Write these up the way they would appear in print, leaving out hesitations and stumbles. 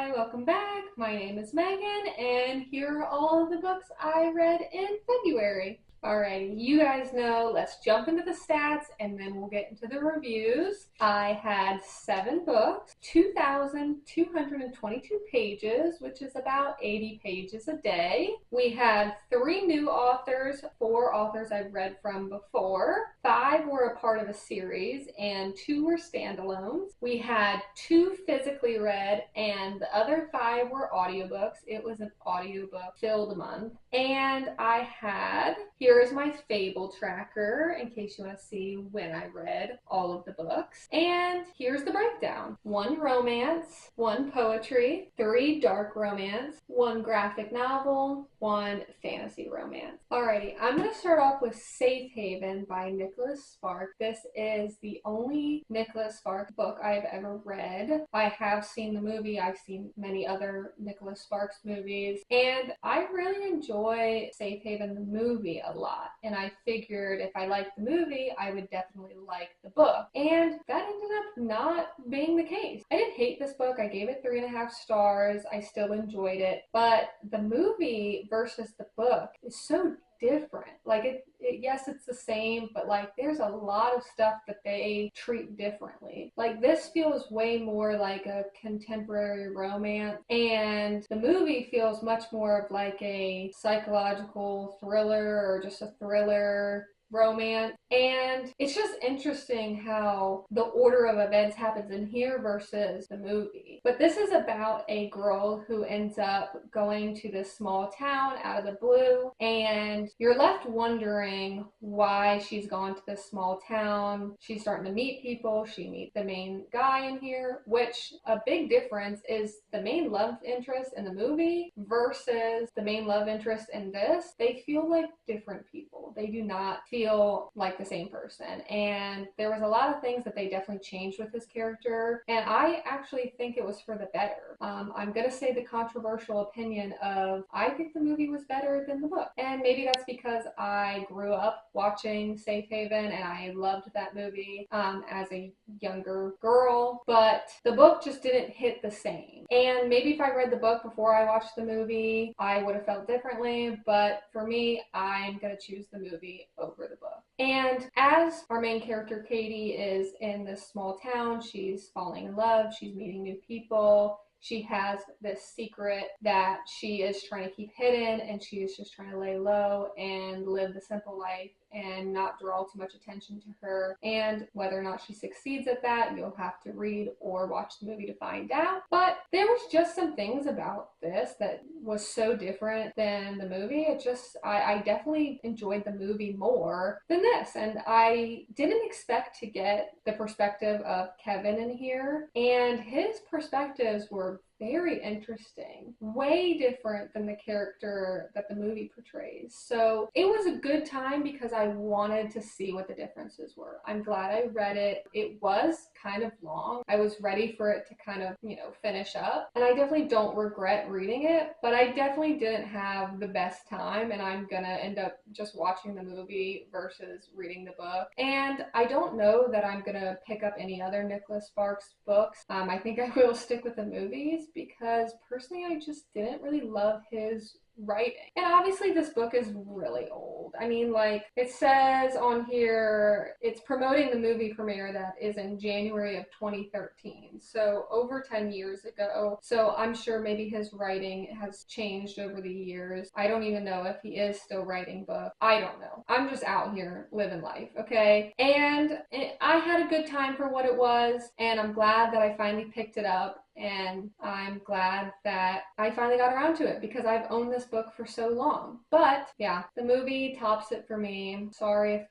Hi, welcome back. My name is Megan, and here are all of the books I read in February. Alrighty, you guys know, let's jump into the stats and then we'll get into the reviews. I had 7 books, 2,222 pages, which is about 80 pages a day. We had 3 new authors, 4 authors I've read from before, 5 were a part of a series, and 2 were standalones. We had 2 physically read, and the other 5 were audiobooks. It was an audiobook filled month. And I had, here is my Fable tracker in case you want to see when I read all of the books. And here's the breakdown. 1 romance, 1 poetry, 3 dark romance, 1 graphic novel, 1 fantasy romance. Alrighty, I'm going to start off with Safe Haven by Nicholas Sparks. This is the only Nicholas Sparks book I've ever read. I have seen the movie, I've seen many other Nicholas Sparks movies, and I really enjoy Safe Haven the movie a lot. And I figured if I liked the movie, I would definitely like the book. And that ended up not being the case. I didn't hate this book. I gave it 3.5 stars. I still enjoyed it. But the movie versus the book is so different. Like yes, it's the same, but like there's a lot of stuff that they treat differently. Like this feels way more like a contemporary romance, and the movie feels much more of like a psychological thriller or just a thriller romance. And it's just interesting how the order of events happens in here versus the movie. But this is about a girl who ends up going to this small town out of the blue, and you're left wondering why she's gone to this small town. She's starting to meet people. She meets the main guy in here, which a big difference is the main love interest in the movie versus the main love interest in this. They feel like different people. They do not feel like the same person, and there was a lot of things that they definitely changed with his character, and I actually think it was for the better. I'm gonna say the controversial opinion of I think the movie was better than the book, and maybe that's because I grew up watching Safe Haven and I loved that movie as a younger girl, but the book just didn't hit the same. And maybe if I read the book before I watched the movie, I would have felt differently, but for me, I'm gonna choose the movie over the book. And as our main character Katie is in this small town, she's falling in love, she's meeting new people. She has this secret that she is trying to keep hidden, and she is just trying to lay low and live the simple life and not draw too much attention to her. And whether or not she succeeds at that, you'll have to read or watch the movie to find out. But there was just some things about this that was so different than the movie. I definitely enjoyed the movie more than this, and I didn't expect to get the perspective of Kevin in here, and his perspectives were very interesting, way different than the character that the movie portrays. So it was a good time because I wanted to see what the differences were. I'm glad I read it. It was kind of long. I was ready for it to kind of, finish up. And I definitely don't regret reading it, but I definitely didn't have the best time, and I'm gonna end up just watching the movie versus reading the book. And I don't know that I'm gonna pick up any other Nicholas Sparks books. I think I will stick with the movies because personally I just didn't really love his writing. And obviously this book is really old. I mean, like it says on here, it's promoting the movie premiere that is in January of 2013. So over 10 years ago. So I'm sure maybe his writing has changed over the years. I don't even know if he is still writing books. I don't know. I'm just out here living life, okay? And I had a good time for what it was, and I'm glad that I finally picked it up. And I'm glad that I finally got around to it because I've owned this book for so long. But yeah, the movie tops it for me. Sorry if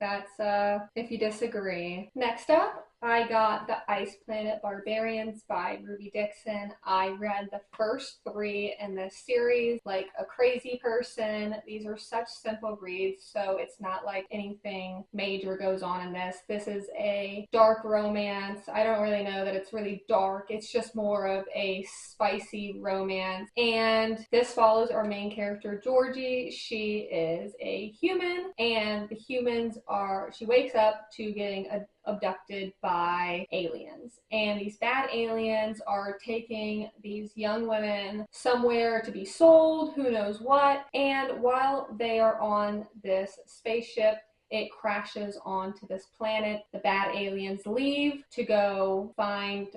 if you disagree. Next up, I got The Ice Planet Barbarians by Ruby Dixon. I read the first 3 in this series like a crazy person. These are such simple reads, so it's not like anything major goes on in this. This is a dark romance. I don't really know that it's really dark. It's just more of a spicy romance. And this follows our main character, Georgie. She is a human, and the humans she wakes up to getting a abducted by aliens. And these bad aliens are taking these young women somewhere to be sold, who knows what. And while they are on this spaceship, it crashes onto this planet. The bad aliens leave to go find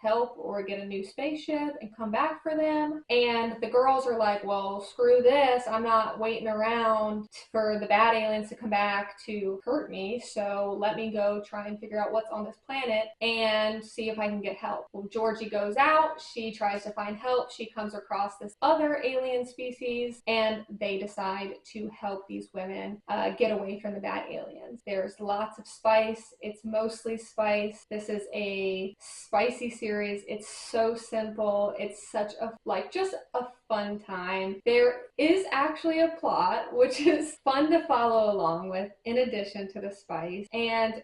help or get a new spaceship and come back for them. And the girls are like, well, screw this. I'm not waiting around for the bad aliens to come back to hurt me. So let me go try and figure out what's on this planet and see if I can get help. Well, Georgie goes out. She tries to find help. She comes across this other alien species, and they decide to help these women get away from the bad aliens. There's lots of spice. It's mostly spice. This is a spicy series. It's so simple. It's such a, like, just a fun time. There is actually a plot, which is fun to follow along with in addition to the spice. And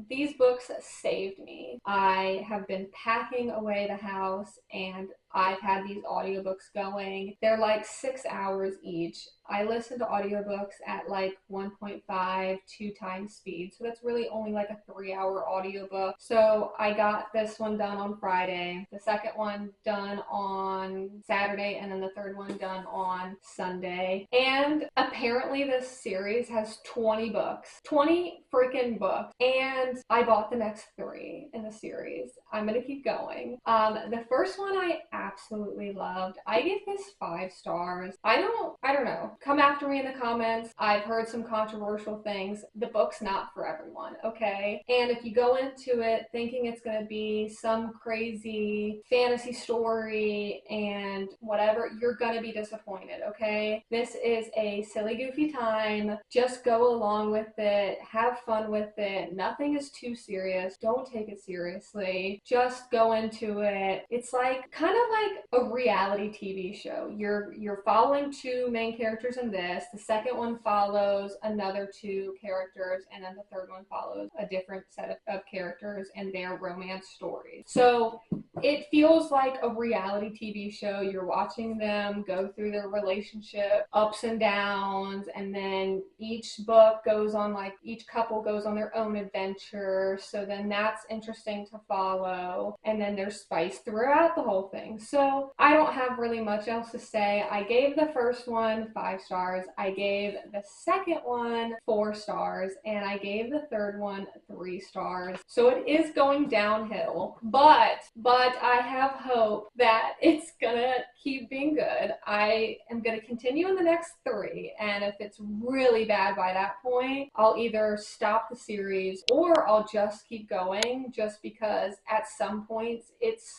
these books saved me. I have been packing away the house and I've had these audiobooks going. They're like 6 hours each. I listen to audiobooks at like 1.5, 2 times speed. So that's really only like a 3-hour audiobook. So I got this one done on Friday, the second one done on Saturday, and then the third one done on Sunday. And apparently this series has 20 books. 20 freaking books. And I bought the next 3 in the series. I'm gonna keep going. The first one I absolutely loved. I gave this 5 stars. I don't know. Come after me in the comments. I've heard some controversial things. The book's not for everyone, okay? And if you go into it thinking it's gonna be some crazy fantasy story and whatever, you're gonna be disappointed, okay? This is a silly, goofy time. Just go along with it. Have fun with it. Nothing is too serious. Don't take it seriously. Just go into it. It's like kind of like a reality TV show. You're following 2 main characters in this. The second one follows another 2 characters, and then the third one follows a different set of characters and their romance stories. So it feels like a reality TV show. You're watching them go through their relationship ups and downs, and then each book goes on, like, each couple goes on their own adventure. So then that's interesting to follow. And then there's spice throughout the whole thing. So I don't have really much else to say. I gave the first one 5 stars. I gave the second one 4 stars. And I gave the third one 3 stars. So it is going downhill. But I have hope that it's gonna keep being good. I am gonna continue in the next 3. And if it's really bad by that point, I'll either stop the series or I'll just keep going, just because at some points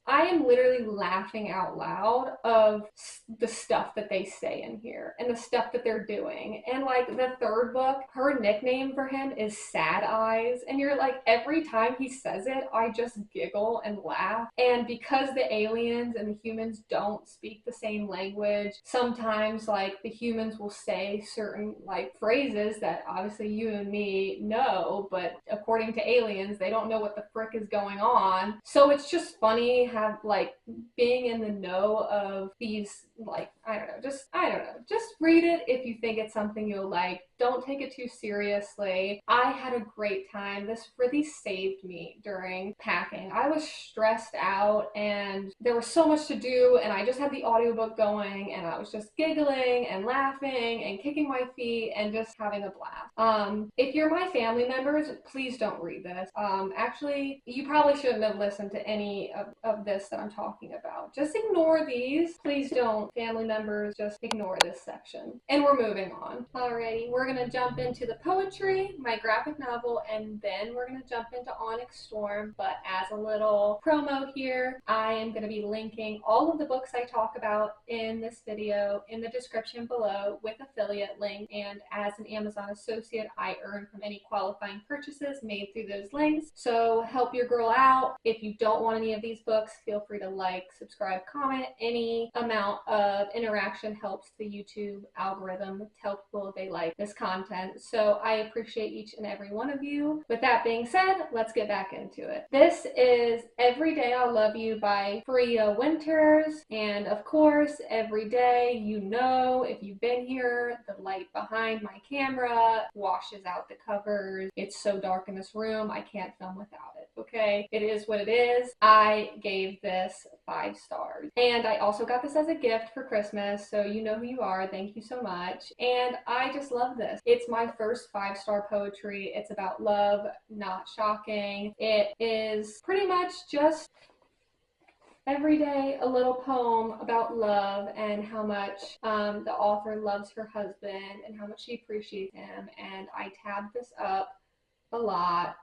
I am literally laughing out loud of the stuff that they say in here and the stuff that they're doing. And like the third book, her nickname for him is Sad Eyes, and you're like, every time he says it, I just giggle and laugh. And because the aliens and the humans don't speak the same language, sometimes like the humans will say certain like phrases that obviously you and me know, but according to aliens, they don't know what the frick is going on. So it's just funny have like being in the know of these, like, I don't know, just read it if you think it's something you'll like. Don't take it too seriously. I had a great time. This really saved me during packing. I was stressed out and there was so much to do, and I just had the audiobook going and I was just giggling and laughing and kicking my feet and just having a blast. If you're my family members, please don't read this. Actually, you probably shouldn't have listened to any of this that I'm talking about. Just ignore these. Please don't, family members, just ignore this section. And we're moving on. Alrighty, we're gonna jump into the poetry, my graphic novel, and then we're gonna jump into Onyx Storm. But as a little promo here, I am gonna be linking all of the books I talk about in this video in the description below with affiliate link. And as an Amazon associate, I earn from any qualifying purchases made through those links. So help your girl out. If you don't want any of these books, feel free to like, subscribe, comment. Any amount of interaction helps the YouTube algorithm tell people they like this content. So I appreciate each and every one of you. With that being said, let's get back into it. This is Every Day I'll Love You by Freya Winters. And of course, every day, you know, if you've been here, the light behind my camera washes out the covers. It's so dark in this room, I can't film without it, okay? It is what it is. I gave this 5 stars. And I also got this as a gift for Christmas, so you know who you are. Thank you so much. And I just love this. It's my first 5-star poetry. It's about love, not shocking. It is pretty much just every day a little poem about love and how much the author loves her husband and how much she appreciates him. And I tabbed this up a lot.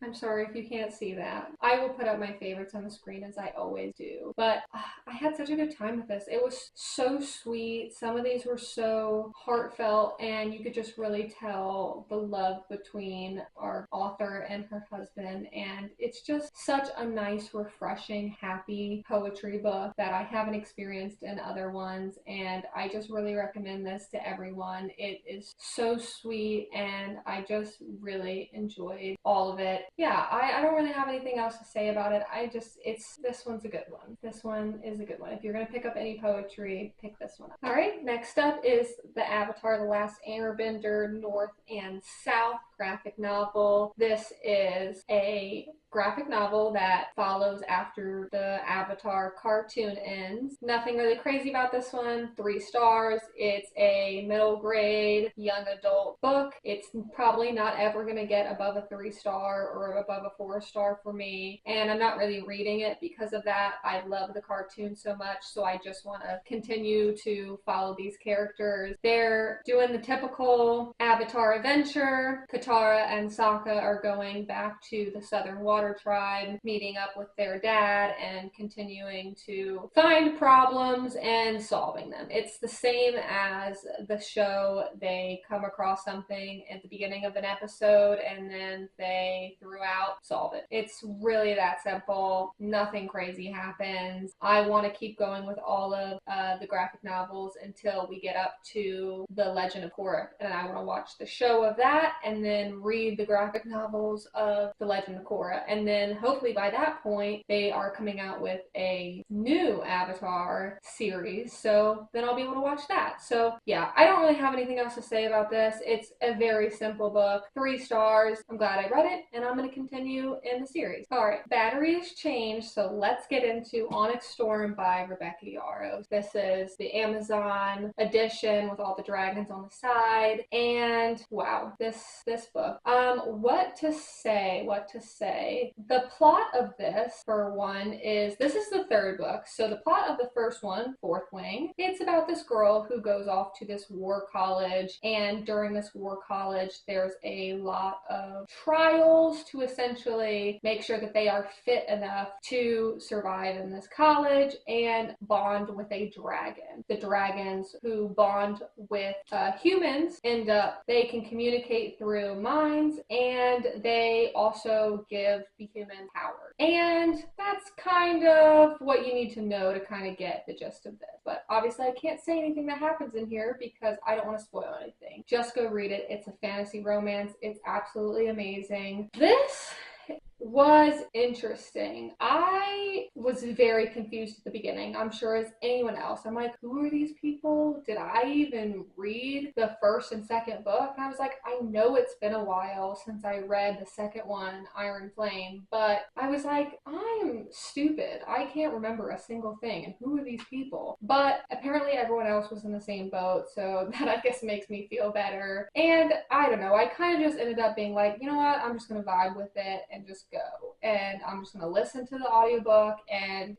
I'm sorry if you can't see that. I will put up my favorites on the screen as I always do. But I had such a good time with this. It was so sweet. Some of these were so heartfelt, and you could just really tell the love between our author and her husband. And it's just such a nice, refreshing, happy poetry book that I haven't experienced in other ones. And I just really recommend this to everyone. It is so sweet, and I just really enjoyed all of it. Yeah, I don't really have anything else to say about it. This one's a good one. This one is a good one. If you're going to pick up any poetry, pick this one up. All right, next up is the Avatar: The Last Airbender North and South graphic novel. This is a graphic novel that follows after the Avatar cartoon ends. Nothing really crazy about this one. 3 stars. It's a middle grade young adult book. It's probably not ever going to get above a 3-star or above a 4-star for me, and I'm not really reading it because of that. I love the cartoon so much, so I just want to continue to follow these characters. They're doing the typical Avatar adventure. Katara and Sokka are going back to the Southern Water Tribe, meeting up with their dad and continuing to find problems and solving them. It's the same as the show. They come across something at the beginning of an episode and then they throughout solve it. It's really that simple. Nothing crazy happens. I want to keep going with all of the graphic novels until we get up to The Legend of Korra, and I want to watch the show of that and then read the graphic novels of The Legend of Korra. And then hopefully by that point, they are coming out with a new Avatar series. So then I'll be able to watch that. So yeah, I don't really have anything else to say about this. It's a very simple book. 3 stars. I'm glad I read it, and I'm going to continue in the series. All right, batteries changed. So let's get into Onyx Storm by Rebecca Yarros. This is the Amazon edition with all the dragons on the side. And wow, this book. What to say? The plot of this, for one, is this is the 3rd book. So the plot of the first one, Fourth Wing, it's about this girl who goes off to this war college, and during this war college, there's a lot of trials to essentially make sure that they are fit enough to survive in this college and bond with a dragon. The dragons who bond with humans they can communicate through minds, and they also give the human power. And that's kind of what you need to know to kind of get the gist of this. But obviously I can't say anything that happens in here because I don't want to spoil anything. Just go read it. It's a fantasy romance. It's absolutely amazing. This was interesting. I was very confused at the beginning. I'm sure as anyone else. I'm like, who are these people? Did I even read the first and second book? And I was like, I know it's been a while since I read the second one, Iron Flame, but I was like, I'm stupid. I can't remember a single thing. And who are these people? But apparently everyone else was in the same boat, so that I guess makes me feel better. And I don't know, I kind of just ended up being like, you know what, I'm just gonna vibe with it and just go. And I'm just going to listen to the audiobook, and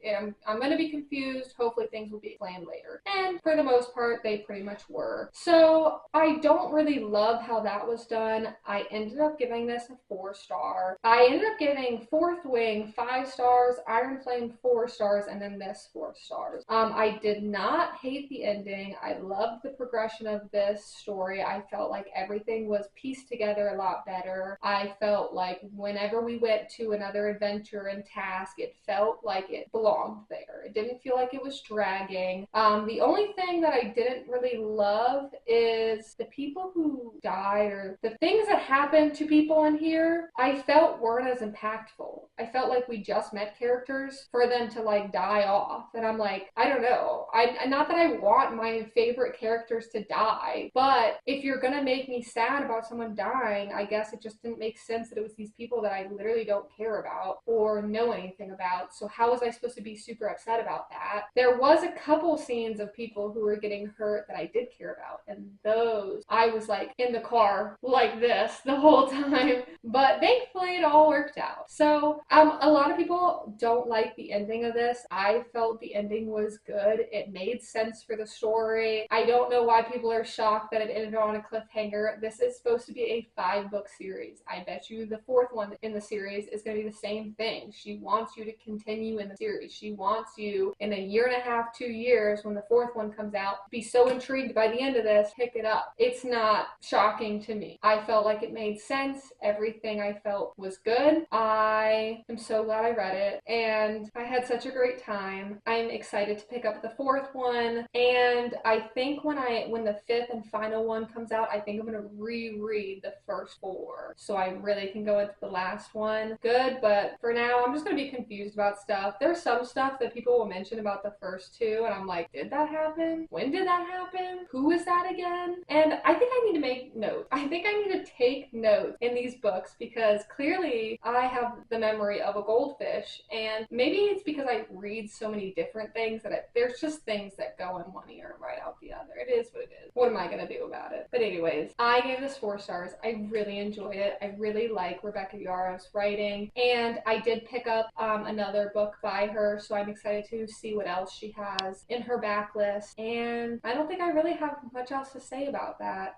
I'm going to be confused. Hopefully things will be explained later. And for the most part, they pretty much were. So I don't really love how that was done. I ended up giving this a 4-star. I ended up giving Fourth Wing 5 stars, Iron Flame 4 stars, and then this 4 stars. I did not hate the ending. I loved the progression of this story. I felt like everything was pieced together a lot better. I felt like whenever we went get to another adventure and task, it felt like it belonged there. It didn't feel like it was dragging. The only thing that I didn't really love is the people who died, or the things that happened to people in here, I felt weren't as impactful. I felt like we just met characters for them to like die off. And I'm like, I don't know. Not that I want my favorite characters to die, but if you're gonna make me sad about someone dying, I guess it just didn't make sense that it was these people that I literally don't care about or know anything about. So how was I supposed to be super upset about that? There was a couple scenes of people who were getting hurt that I did care about, and those I was like in the car like this the whole time, but thankfully it all worked out. So a lot of people don't like the ending of this. I felt the ending was good. It made sense for the story. I don't know why people are shocked that it ended on a cliffhanger. This is supposed to be a 5-book series. I bet you the 4th one in the series is going to be the same thing. She wants you to continue in the series. She wants you in a year and a half, 2 years, when the 4th one comes out, be so intrigued by the end of this, pick it up. It's not shocking to me. I felt like it made sense. Everything I felt was good. I am so glad I read it, and I had such a great time. I'm excited to pick up the 4th one, and I think when the 5th and final one comes out, I think I'm going to reread the first 4, so I really can go into the last one good. But for now, I'm just going to be confused about stuff. There's some stuff that people will mention about the first 2, and I'm like, did that happen? When did that happen? Who is that again? And I think I need to make notes. I think I need to take notes in these books, because clearly I have the memory of a goldfish, and maybe it's because I read so many different things that there's just things that go in one ear and right out the other. It is what it is. What am I going to do about it? But anyways, I gave this 4 stars. I really enjoyed it. I really like Rebecca Yarros' writing, and I did pick up another book by her, so I'm excited to see what else she has in her backlist, and I don't think I really have much else to say about that.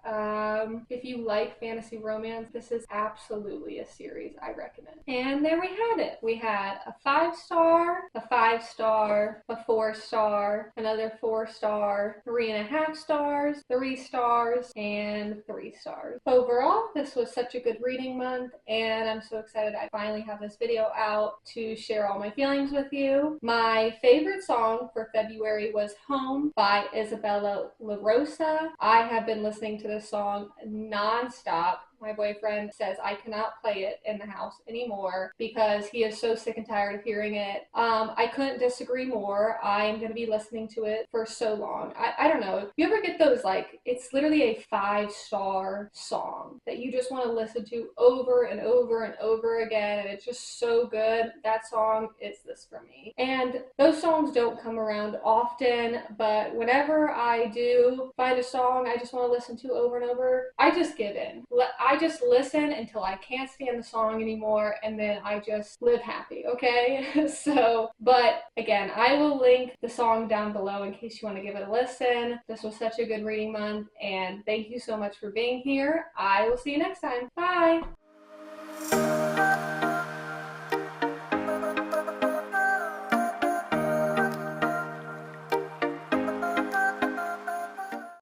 If you like fantasy romance, this is absolutely a series I recommend. And there we had it. We had a 5-star, a 5-star, a 4-star, another 4-star, 3.5 stars, 3 stars, and 3 stars. Overall, this was such a good reading month, and I'm so excited I finally have this video out to share all my feelings with you. My favorite song for February was Home by Isabella La Rosa. I have been listening to this song non-stop. My boyfriend says I cannot play it in the house anymore because he is so sick and tired of hearing it. I couldn't disagree more. I am going to be listening to it for so long. I don't know. You ever get those, like, it's literally a 5-star song that you just want to listen to over and over and over again, and it's just so good? That song is this for me. And those songs don't come around often, but whenever I do find a song I just want to listen to over and over, I just give in. I just listen until I can't stand the song anymore, and then I just live happy, okay? So, but again, I will link the song down below in case you want to give it a listen. This was such a good reading month, and thank you so much for being here. I will see you next time. Bye!